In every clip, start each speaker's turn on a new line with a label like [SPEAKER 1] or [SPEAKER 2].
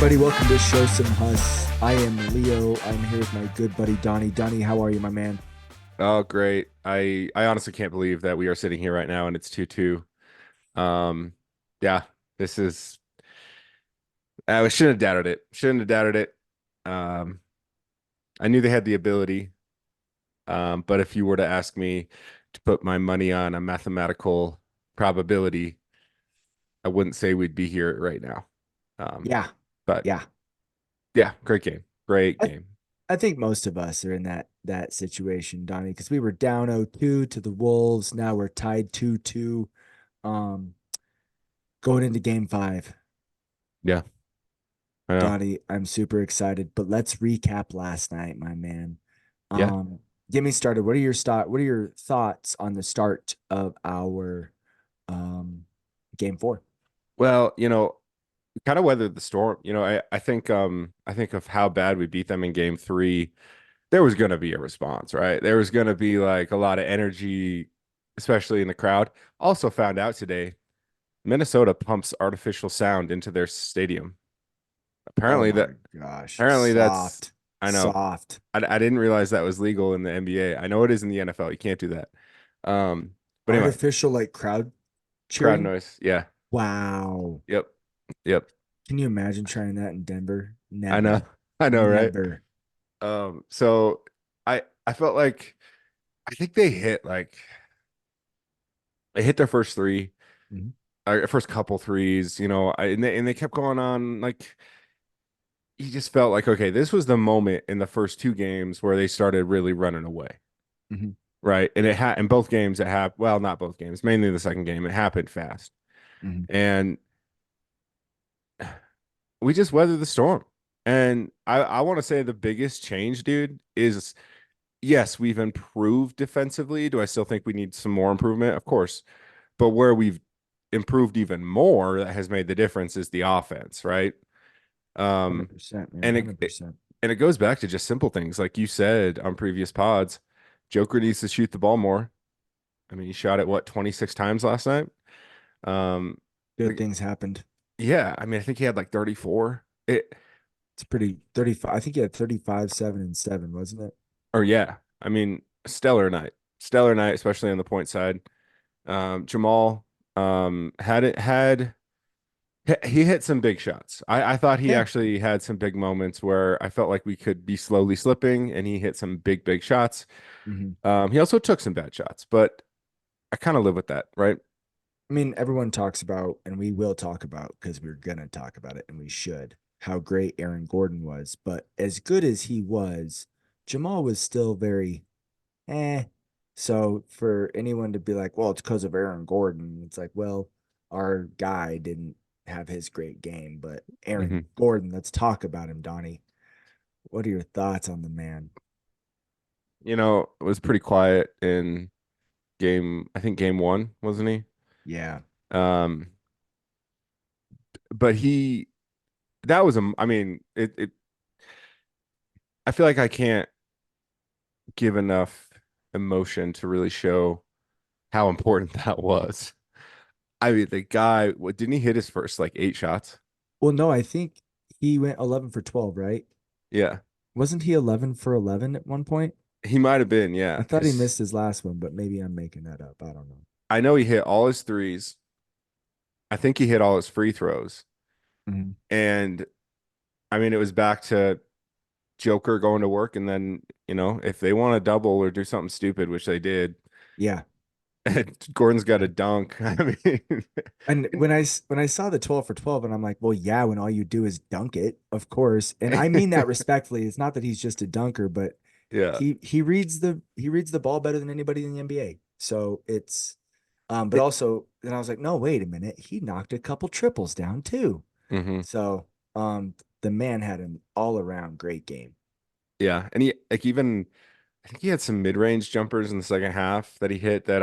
[SPEAKER 1] everybody. Welcome to Show Some Hus. I am Leo. I'm here with my good buddy Donny. Donny, how are you, my man?
[SPEAKER 2] Oh, great. I honestly can't believe that we are sitting here right now and it's 2-2. Um, yeah, this is I shouldn't have doubted it. Shouldn't have doubted it. Um, I knew they had the ability. But if you were to ask me to put my money on a mathematical probability, I wouldn't say we'd be here right now. Um,
[SPEAKER 1] Yeah,
[SPEAKER 2] but
[SPEAKER 1] yeah.
[SPEAKER 2] yeah, great game. Great
[SPEAKER 1] I,
[SPEAKER 2] game.
[SPEAKER 1] I think most of us are in that situation, Donny, because we were down 0-2 to the Wolves. Now we're tied 2-2. Um, Going into game five.
[SPEAKER 2] Yeah, I know.
[SPEAKER 1] Donny, I'm super excited. But let's recap last night, my man.
[SPEAKER 2] Yeah.
[SPEAKER 1] Um, get me started. What are your thoughts on the start of our um game four?
[SPEAKER 2] Well, kind of weathered the storm. I think of how bad we beat them in game three. There was going to be a response, right? There was going to be like a lot of energy, especially in the crowd. Also found out today, Minnesota pumps artificial sound into their stadium.
[SPEAKER 1] Oh
[SPEAKER 2] Apparently that
[SPEAKER 1] my gosh.
[SPEAKER 2] apparently that's
[SPEAKER 1] Soft.
[SPEAKER 2] I know.
[SPEAKER 1] Soft.
[SPEAKER 2] I didn't realize that was legal in the NBA. I know it is in the NFL. You can't do that. But anyway,
[SPEAKER 1] Artificial like crowd
[SPEAKER 2] crowd
[SPEAKER 1] cheering.
[SPEAKER 2] noise. Yeah.
[SPEAKER 1] Wow.
[SPEAKER 2] Yep. Yep.
[SPEAKER 1] Can you imagine trying that in Denver?
[SPEAKER 2] I know.
[SPEAKER 1] Never.
[SPEAKER 2] I know, right?
[SPEAKER 1] Never.
[SPEAKER 2] So I felt like I think they hit their first three,
[SPEAKER 1] Mhm.
[SPEAKER 2] first couple threes, and they kept going on. Like you just felt like, okay, this was the moment in the first two games where they started really running away,
[SPEAKER 1] Mhm.
[SPEAKER 2] right? And it had in both games it happened. Well, not both games, mainly the second game. It happened fast,
[SPEAKER 1] Mhm.
[SPEAKER 2] and we just weathered the storm. And I want to say the biggest change, dude, is yes, we've improved defensively. Do I still think we need some more improvement? Of course. But where we've improved even more that has made the difference is the offense, right? Um,
[SPEAKER 1] 100%, man.
[SPEAKER 2] and it
[SPEAKER 1] 100%.
[SPEAKER 2] and it goes back to just simple things. Like you said on previous pods, Joker needs to shoot the ball more. I mean, he shot it what 26 times last night. Um,
[SPEAKER 1] Good
[SPEAKER 2] the-
[SPEAKER 1] things happened.
[SPEAKER 2] yeah, I mean, I think he had like 34. It
[SPEAKER 1] It's pretty 35. I think he had 35, 7, and 7, wasn't it?
[SPEAKER 2] or yeah, I mean, stellar night, especially on the point side. Jamal had it had he hit some big shots. I thought he
[SPEAKER 1] Yeah.
[SPEAKER 2] actually had some big moments where I felt like we could be slowly slipping, and he hit some big shots.
[SPEAKER 1] Hmm.
[SPEAKER 2] He also took some bad shots, but I kind of live with that, right?
[SPEAKER 1] I mean, everyone talks about, and we will talk about because we're going to talk about it, and we should, how great Aaron Gordon was. But as good as he was, Jamal was still very eh. So for anyone to be like, well, it's because of Aaron Gordon, it's like, well, our guy didn't have his great game, but
[SPEAKER 2] hmm
[SPEAKER 1] Aaron Gordon, let's talk about him, Donnie. What are your thoughts on the man?
[SPEAKER 2] It was pretty quiet in I think game one, wasn't he?
[SPEAKER 1] Yeah.
[SPEAKER 2] Um, but that was I mean, I feel like I can't give enough emotion to really show how important that was. I mean, the guy, what didn't he hit his first like eight shots?
[SPEAKER 1] Well, no, I think he went 11 for 12, right?
[SPEAKER 2] Yeah.
[SPEAKER 1] Wasn't he 11 for 11 at one point?
[SPEAKER 2] He might have been, yeah,
[SPEAKER 1] I thought he
[SPEAKER 2] because
[SPEAKER 1] missed his last one, but maybe I'm making that up. I don't know.
[SPEAKER 2] I know he hit all his threes. I think he hit all his free throws.
[SPEAKER 1] Mhm.
[SPEAKER 2] And I mean, it was back to Joker going to work. And then, if they want to double or do something stupid, which they did,
[SPEAKER 1] Yeah.
[SPEAKER 2] Gordon's got a dunk. I mean,
[SPEAKER 1] And when I saw the 12 for 12 and I'm like, well, yeah, when all you do is dunk it, of course. And I mean that respectfully. It's not that he's just a dunker, but
[SPEAKER 2] yeah.
[SPEAKER 1] he reads the ball better than anybody in the NBA. So it's but
[SPEAKER 2] It,
[SPEAKER 1] also then I was like, no, wait a minute. He knocked a couple triples down too.
[SPEAKER 2] hmm
[SPEAKER 1] So the man had an all-around great game.
[SPEAKER 2] Yeah. And he, like, even, I think he had some mid-range jumpers in the second half that he hit that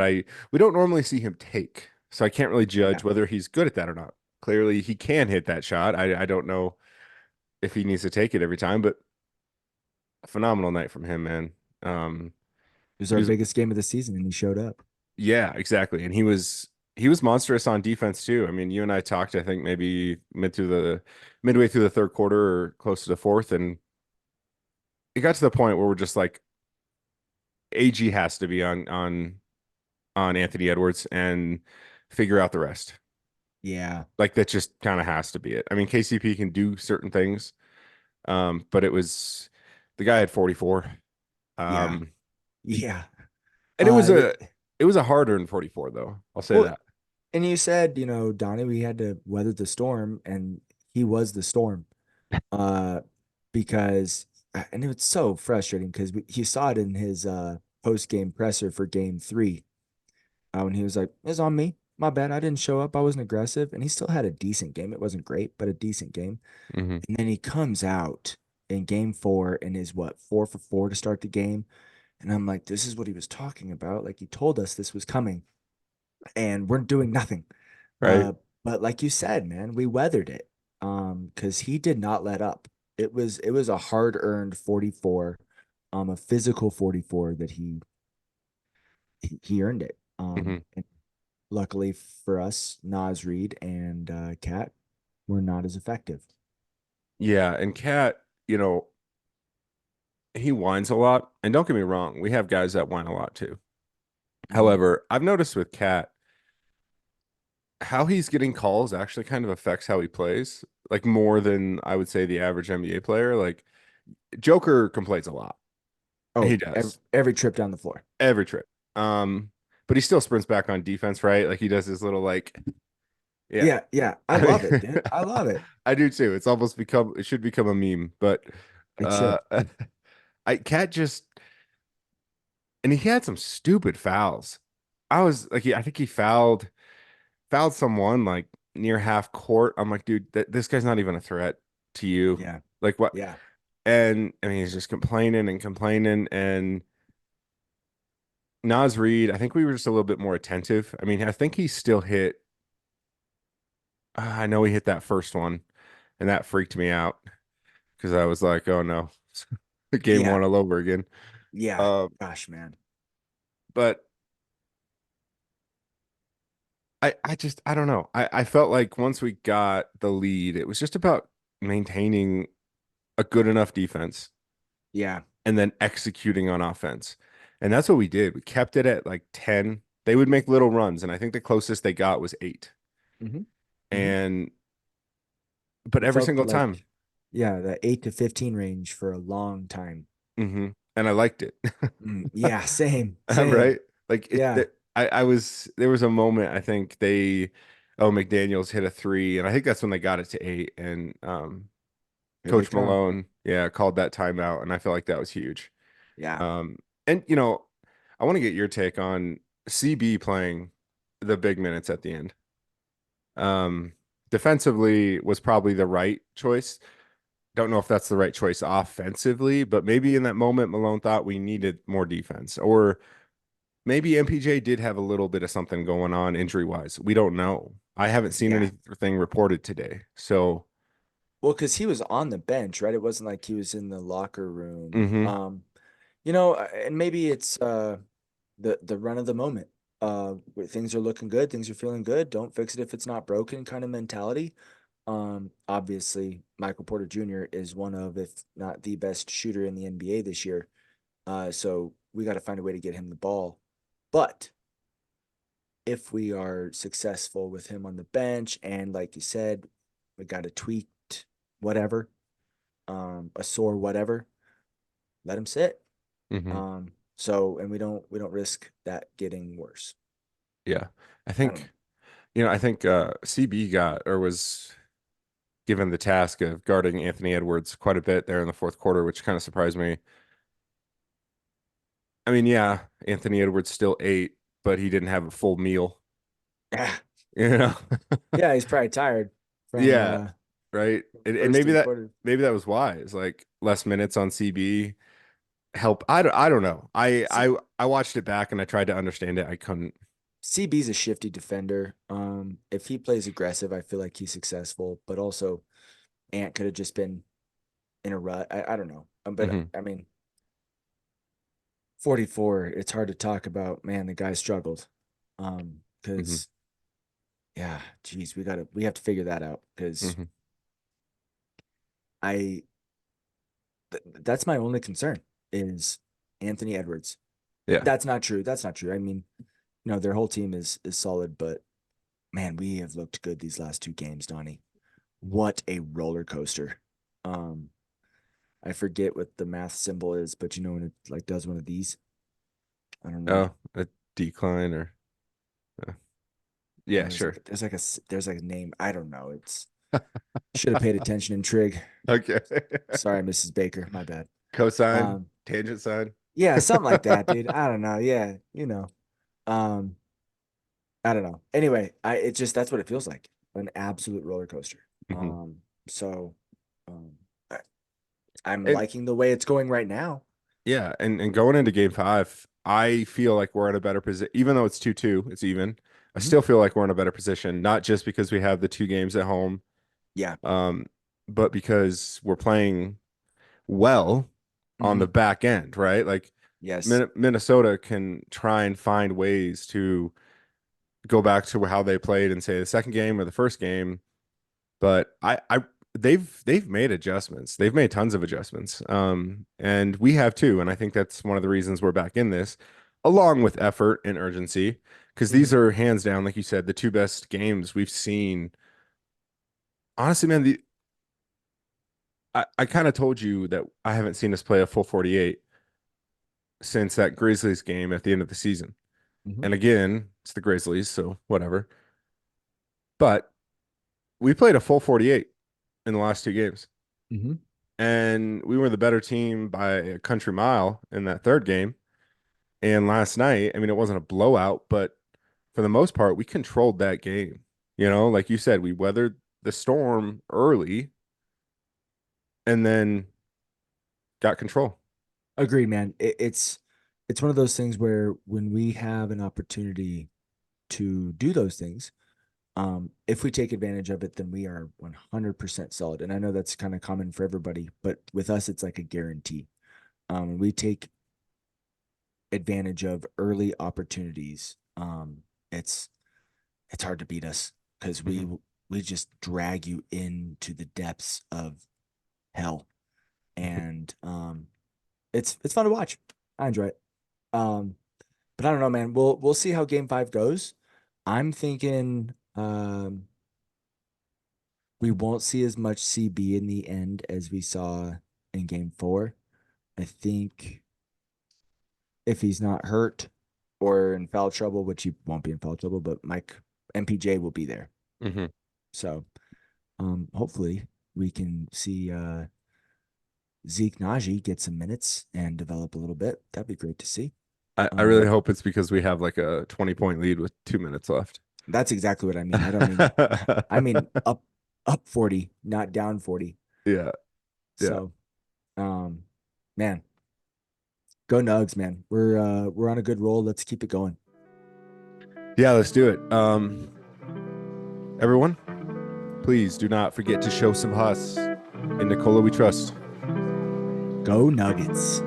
[SPEAKER 2] we don't normally see him take. So I can't really
[SPEAKER 1] Yeah.
[SPEAKER 2] judge whether he's good at that or not. Clearly, he can hit that shot. I don't know if he needs to take it every time, but a phenomenal night from him, man. Um,
[SPEAKER 1] It was
[SPEAKER 2] he
[SPEAKER 1] our
[SPEAKER 2] was,
[SPEAKER 1] biggest game of the season and he showed up.
[SPEAKER 2] yeah, exactly. And he was he was monstrous on defense too. I mean, you and I talked, I think maybe midway through the third quarter or close to the fourth, and it got to the point where we're just like, AG has to be on Anthony Edwards and figure out the rest.
[SPEAKER 1] Yeah.
[SPEAKER 2] Like that just kind of has to be it. I mean, KCP can do certain things, but it was the guy had 44.
[SPEAKER 1] Yeah.
[SPEAKER 2] Um,
[SPEAKER 1] Yeah.
[SPEAKER 2] and it was
[SPEAKER 1] The,
[SPEAKER 2] a hard-earned 44 though. I'll say
[SPEAKER 1] well,
[SPEAKER 2] that.
[SPEAKER 1] and you said, Donnie, we had to weather the storm, and he was the storm. Uh, because, and it was so frustrating because he saw it in his post game presser for game three, when he was like, "It's on me. My bad. I didn't show up. I wasn't aggressive." And he still had a decent game. It wasn't great, but a decent game.
[SPEAKER 2] Hmm.
[SPEAKER 1] And then he comes out in game four and is what, 4 for 4 to start the game. And I'm like, this is what he was talking about. Like, he told us this was coming, and we're doing nothing.
[SPEAKER 2] Right.
[SPEAKER 1] Uh, but like you said, man, we weathered it. Because he did not let up. It was a hard earned 44, a physical 44 that he earned it.
[SPEAKER 2] Hmm.
[SPEAKER 1] And luckily for us, Nas Reed and Cat were not as effective.
[SPEAKER 2] Yeah, and Cat, you know, he whines a lot. And don't get me wrong, we have guys that whine a lot too.
[SPEAKER 1] Mhm.
[SPEAKER 2] However, I've noticed with Cat how he's getting calls actually kind of affects how he plays, like more than I would say the average NBA player. Like Joker complains a lot. He
[SPEAKER 1] Oh, every,
[SPEAKER 2] does
[SPEAKER 1] every trip down the floor.
[SPEAKER 2] every trip. But he still sprints back on defense, right? Like he does his little like, yeah.
[SPEAKER 1] Yeah, yeah. I
[SPEAKER 2] I
[SPEAKER 1] love it,
[SPEAKER 2] mean,
[SPEAKER 1] dude. I love it.
[SPEAKER 2] I do too. It should become a meme, but
[SPEAKER 1] It
[SPEAKER 2] uh
[SPEAKER 1] should.
[SPEAKER 2] I Cat just and he had some stupid fouls. I was like, I think he fouled someone like near half court. I'm like, dude, this guy's not even a threat to you.
[SPEAKER 1] Yeah,
[SPEAKER 2] Like what?
[SPEAKER 1] yeah,
[SPEAKER 2] And I mean, he's just complaining and complaining. And Nas Reed, I think we were just a little bit more attentive. I mean, I think he still hit. I know he hit that first one, and that freaked me out because I was like, oh no, game
[SPEAKER 1] yeah,
[SPEAKER 2] one all over again.
[SPEAKER 1] yeah.
[SPEAKER 2] Uh,
[SPEAKER 1] Gosh, man.
[SPEAKER 2] but I don't know. I felt like once we got the lead, it was just about maintaining a good enough defense
[SPEAKER 1] Yeah.
[SPEAKER 2] and then executing on offense. And that's what we did. We kept it at like 10. They would make little runs, and I think the closest they got was 8.
[SPEAKER 1] hmm hmm
[SPEAKER 2] And but
[SPEAKER 1] It
[SPEAKER 2] every
[SPEAKER 1] felt
[SPEAKER 2] single time.
[SPEAKER 1] like, yeah, the 8 to 15 range for a long time.
[SPEAKER 2] And I liked it.
[SPEAKER 1] Yeah, same, same.
[SPEAKER 2] Right? Like
[SPEAKER 1] Yeah,
[SPEAKER 2] I was there was a moment I think McDaniels hit a three, and I think that's when they got it to 8. And
[SPEAKER 1] here they
[SPEAKER 2] Coach
[SPEAKER 1] come.
[SPEAKER 2] Malone, yeah, called that timeout, and I feel like that was huge.
[SPEAKER 1] Yeah,
[SPEAKER 2] Um, and I want to get your take on CB playing the big minutes at the end. Um, Defensively was probably the right choice. Don't know if that's the right choice offensively, but maybe in that moment Malone thought we needed more defense, or maybe MPJ did have a little bit of something going on injury wise. We don't know. I haven't seen
[SPEAKER 1] yeah.
[SPEAKER 2] anything reported today. So,
[SPEAKER 1] Well, because he was on the bench, right? It wasn't like he was in the locker room.
[SPEAKER 2] hmm.
[SPEAKER 1] And maybe it's the run of the moment. Where things are looking good, things are feeling good. Don't fix it if it's not broken, kind of mentality. Obviously, Michael Porter Jr. is one of, if not the best shooter in the NBA this year. So we got to find a way to get him the ball. But if we are successful with him on the bench, and like you said, we got a tweaked whatever, a sore whatever, let him sit.
[SPEAKER 2] Hmm.
[SPEAKER 1] And we don't risk that getting worse.
[SPEAKER 2] Yeah. I
[SPEAKER 1] I don't know.
[SPEAKER 2] think, I think CB got or was given the task of guarding Anthony Edwards quite a bit there in the fourth quarter, which kind of surprised me. I mean, yeah, Anthony Edwards still ate, but he didn't have a full meal,
[SPEAKER 1] Yeah,
[SPEAKER 2] you know?
[SPEAKER 1] yeah, he's probably tired from
[SPEAKER 2] Yeah, right. And
[SPEAKER 1] first
[SPEAKER 2] maybe
[SPEAKER 1] three
[SPEAKER 2] that
[SPEAKER 1] quarters.
[SPEAKER 2] maybe that was wise. Like less minutes on CB help. I don't know.
[SPEAKER 1] C-
[SPEAKER 2] I watched it back and I tried to understand it. I couldn't.
[SPEAKER 1] CB's a shifty defender. If he plays aggressive, I feel like he's successful. But also, Ant could have just been in a rut. I don't know. But
[SPEAKER 2] Hmm.
[SPEAKER 1] I mean, 44. It's hard to talk about. Man, the guy struggled.
[SPEAKER 2] Hmm.
[SPEAKER 1] Because yeah, geez, we have to figure that out because
[SPEAKER 2] Hmm.
[SPEAKER 1] I that's my only concern is Anthony Edwards.
[SPEAKER 2] Yeah.
[SPEAKER 1] That's not true. That's not true. I mean, their whole team is solid, but man, we have looked good these last two games, Donnie. What a roller coaster. Um, I forget what the math symbol is, but when it like does one of these, I don't know.
[SPEAKER 2] Oh, a decline or uh, yeah, sure.
[SPEAKER 1] There's like a name. I don't know. It's should have paid attention in trig.
[SPEAKER 2] Okay.
[SPEAKER 1] Sorry, Mrs. Baker. My bad.
[SPEAKER 2] Cosine,
[SPEAKER 1] Um,
[SPEAKER 2] tangent sine.
[SPEAKER 1] yeah, something like that, dude. I don't know. Yeah, Um, I don't know. Anyway, it just that's what it feels like. An absolute roller coaster.
[SPEAKER 2] Hmm.
[SPEAKER 1] So um I, I'm
[SPEAKER 2] And
[SPEAKER 1] liking the way it's going right now.
[SPEAKER 2] yeah, and going into game five, I feel like we're in a better position. Even though it's 2-2, it's even. I
[SPEAKER 1] Mhm.
[SPEAKER 2] still feel like we're in a better position, not just because we have the two games at home,
[SPEAKER 1] Yeah.
[SPEAKER 2] um, but because we're playing well on the
[SPEAKER 1] Hmm.
[SPEAKER 2] back end, right? Like
[SPEAKER 1] Yes.
[SPEAKER 2] Minnesota can try and find ways to go back to how they played in say the second game or the first game, but they've made adjustments. They've made tons of adjustments. And we have too. And I think that's one of the reasons we're back in this, along with effort and urgency, because
[SPEAKER 1] Hmm.
[SPEAKER 2] these are hands down, like you said, the two best games we've seen. Honestly, man, I kind of told you that I haven't seen us play a full 48 since that Grizzlies game at the end of the season.
[SPEAKER 1] Hmm.
[SPEAKER 2] And again, it's the Grizzlies, so whatever. But we played a full 48 in the last two games.
[SPEAKER 1] Hmm.
[SPEAKER 2] And we were the better team by a country mile in that third game. And last night, I mean, it wasn't a blowout, but for the most part, we controlled that game. Like you said, we weathered the storm early and then got control.
[SPEAKER 1] Agreed, man. It's one of those things where when we have an opportunity to do those things, if we take advantage of it, then we are 100% solid. And I know that's kind of common for everybody, but with us, it's like a guarantee. We take advantage of early opportunities. It's it's hard to beat us because
[SPEAKER 2] Hmm.
[SPEAKER 1] we just drag you into the depths of hell, and it's fun to watch. I enjoy it. Um, but I don't know, man. We'll see how Game 5 goes. I'm thinking we won't see as much CB in the end as we saw in Game 4. I think if he's not hurt or in foul trouble, which he won't be in foul trouble, but Mike MPJ will be there.
[SPEAKER 2] Hmm.
[SPEAKER 1] So hopefully we can see Zeke Naji get some minutes and develop a little bit. That'd be great to see.
[SPEAKER 2] I really
[SPEAKER 1] Um,
[SPEAKER 2] hope it's because we have like a 20-point lead with 2 minutes left.
[SPEAKER 1] that's exactly what I mean. I don't mean I mean up 40, not down 40.
[SPEAKER 2] Yeah, yeah.
[SPEAKER 1] So man, go Nugs, man. We're on a good roll. Let's keep it going.
[SPEAKER 2] Yeah, let's do it. Everyone, please do not forget to show some hus. In Nikola we trust.
[SPEAKER 1] Go Nuggets.